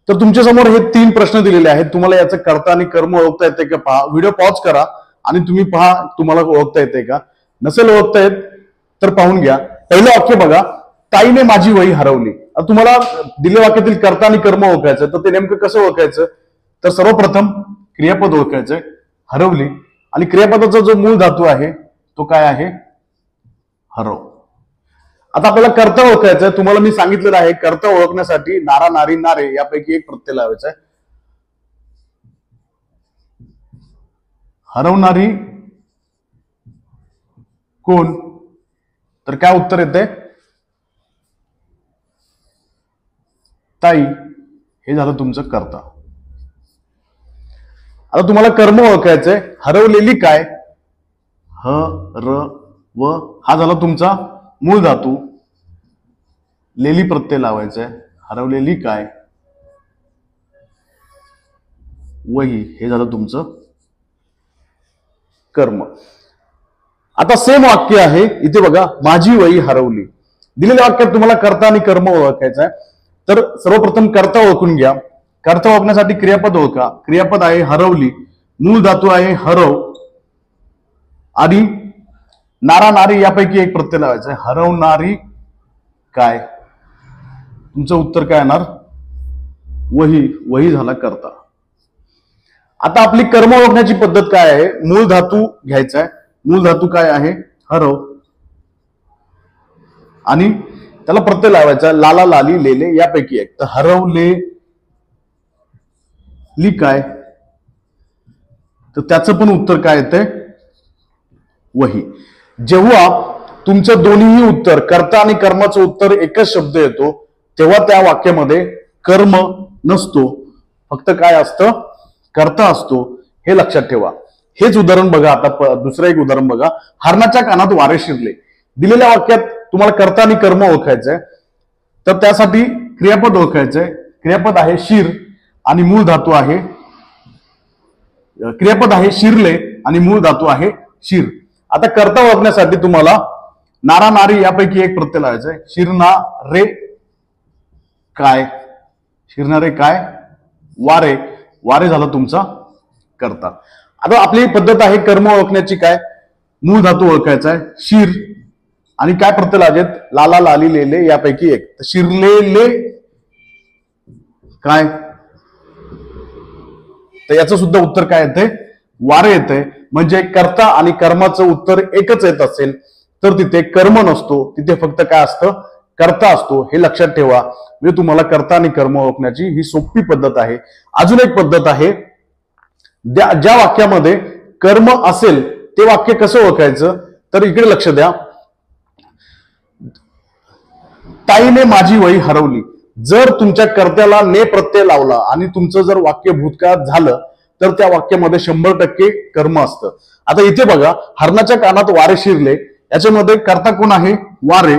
तर तुमच्या समोर हे 3 प्रश्न दिलेले आहेत. तुम्हाला याचं कर्ता आणि कर्म ओळखता येते का पहा. व्हिडिओ पॉज करा आणि तुम्ही पहा तुम्हाला ओळखता येते का. नसेल ओळखता येत तर पाहून घ्या. पहिलं वाक्य बघा, ताईने माझी वही हरवली. तुम्हाला दिलेल्या वाक्यातील कर्ता आणि कर्म ओळखायचं, तर ते नेमकं कसं ओळखायचं. तर सर्वप्रथम क्रियापद ओळखायचंय, हरवली. आणि क्रियापदाचा जो मूळ धातू आहे तो काय आहे, हरव. आता आपल्याला कर्ता ओळखायचं आहे. तुम्हाला मी सांगितलेलं आहे कर्ता ओळखण्यासाठी नारा नारी नारे यापैकी एक प्रत्यय लावायचा आहे. हरवणारी कोण, तर काय उत्तर येते, ताई. हे झालं तुमचं कर्ता. आता तुम्हाला कर्म ओळखायचंय, हरवलेली काय, ह-र-व. हा झाला तुमचा मूळ धातू. लेली प्रत्यय लावायचा आहे. हरवलेली काय, वही. हे झालं तुमचं कर्म. आता सेम वाक्य आहे इथे बघा, माझी वही हरवली. दिलेल्या वाक्यात तुम्हाला कर्ता आणि कर्म ओळखायचं आहे. तर सर्वप्रथम कर्ता ओळखून घ्या. कर्ता ओळखण्यासाठी क्रियापद ओळखा. क्रियापद आहे हरवली, मूळ धातू आहे हरव आणि नारा नारी यापैकी एक प्रत्यय लावायचा आहे. हरवणारी काय, तुमचं उत्तर काय येणार, वही. वही झाला कर्ता. आता आपली कर्म ओळखण्याची पद्धत काय आहे, मूळ धातू घ्यायचा आहे. मूळ धातू काय आहे, हरव. आणि त्याला प्रत्यय लावायचा, लाला लाली लेले यापैकी एक. तर हरवले ली काय, तर त्याचं पण उत्तर काय येतंय, वही. जेव्हा तुमचं दोन्हीही उत्तर, कर्ता आणि कर्माचं उत्तर एकच शब्द येतो, तेव्हा त्या वाक्यामध्ये कर्म नसतो, फक्त काय असतं, कर्ता असतो. हे लक्षात ठेवा. हेच उदाहरण बघा. आता दुसरं एक उदाहरण बघा. हरणाच्या कानात वारे शिरले. दिलेल्या वाक्यात तुम्हाला कर्ता आणि कर्म ओळखायचंय, तर त्यासाठी क्रियापद ओळखायचंय. क्रियापद आहे शिर आणि मूळ धातू आहे, क्रियापद आहे शिरले आणि मूळ धातू आहे शिर. आता कर्ता ओळखण्यासाठी तुम्हाला नारा नारी यापैकी एक प्रत्यय लावायचा आहे. शिरणारे काय, शिरणारे काय, वारे. वारे झाला तुमचा कर्ता. आता आपली पद्धत आहे कर्म ओळखण्याची. काय, मूळ धातू ओळखायचा आहे शिर आणि काय प्रत्यय लावायचे, लाला लाली लेले यापैकी एक. शिरलेले काय, तर याचं सुद्धा उत्तर काय येते, वारे येते. म्हणजे कर्ता आणि कर्माचं उत्तर एकच येत असेल तर तिथे कर्म नसतो, तिथे फक्त काय असतं, कर्ता असतो. हे लक्षात ठेवा. म्हणजे तुम्हाला कर्ता आणि कर्म ओळखण्याची ही सोपी पद्धत आहे. अजून एक पद्धत आहे, ज्या वाक्यामध्ये कर्म असेल ते वाक्य कसं ओळखायचं, तर इकडे लक्ष द्या. ताईने माझी वही हरवली. जर तुमच्या कर्त्याला ने प्रत्यय लावला आणि तुमचं जर वाक्य भूतकाळात झालं तर त्या वाक्यामध्ये 100% कर्म असतं. आता इथे बघा, हरणाच्या कानात वारे शिरले, याच्यामध्ये कर्ता कोण आहे, वारे.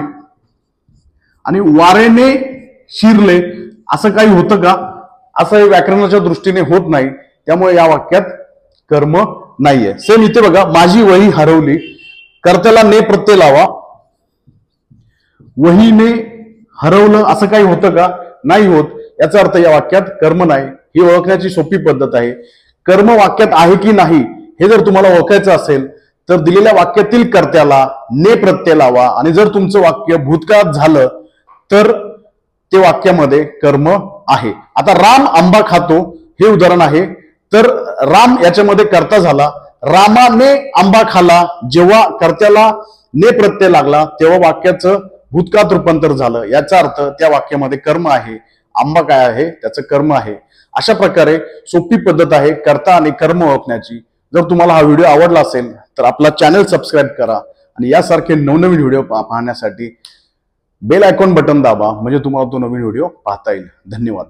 आणि वारेने शिरले असं काही होतं का, असं व्याकरणाच्या दृष्टीने होत नाही. त्यामुळे या वाक्यात कर्म नाहीये. सेम इथे बघा, माझी वही हरवली. कर्त्याला ने प्रत्यय लावा. वहीने हरवलं असं काही होतं का, नाही होत. याचा अर्थ या वाक्यात कर्म नाही. ही ओळखण्याची सोपी पद्धत आहे. कर्म वाक्यात आहे की नाही हे जर तुम्हाला ओळखायचं असेल तर दिलेल्या वाक्यातील कर्त्याला ने प्रत्यय लावा आणि जर तुमचं वाक्य भूतकाळात झालं तर ते वाक्यामध्ये कर्म आहे. आता राम आंबा खातो हे उदाहरण आहे. तर राम याच्यामध्ये कर्ता झाला. रामाने आंबा खाला. जेव्हा कर्त्याला ने प्रत्यय लागला तेव्हा वाक्याचं भूतकाळात रूपांतर झालं. याचा अर्थ त्या वाक्यामध्ये कर्म आहे. आंबा काय आहे, त्याचं कर्म आहे. अशा प्रकारे सोपी पद्धत आहे कर्ता आणि कर्म ओळखण्याची. जर तुम्हाला हा व्हिडिओ आवडला असेल तर आपला चॅनल सबस्क्राईब करा आणि यासारखे नवनवीन व्हिडिओ पाहण्यासाठी बेल आयकॉन बटन दाबा, म्हणजे तुम्हाला तो नवीन व्हिडिओ पाहता येईल. धन्यवाद.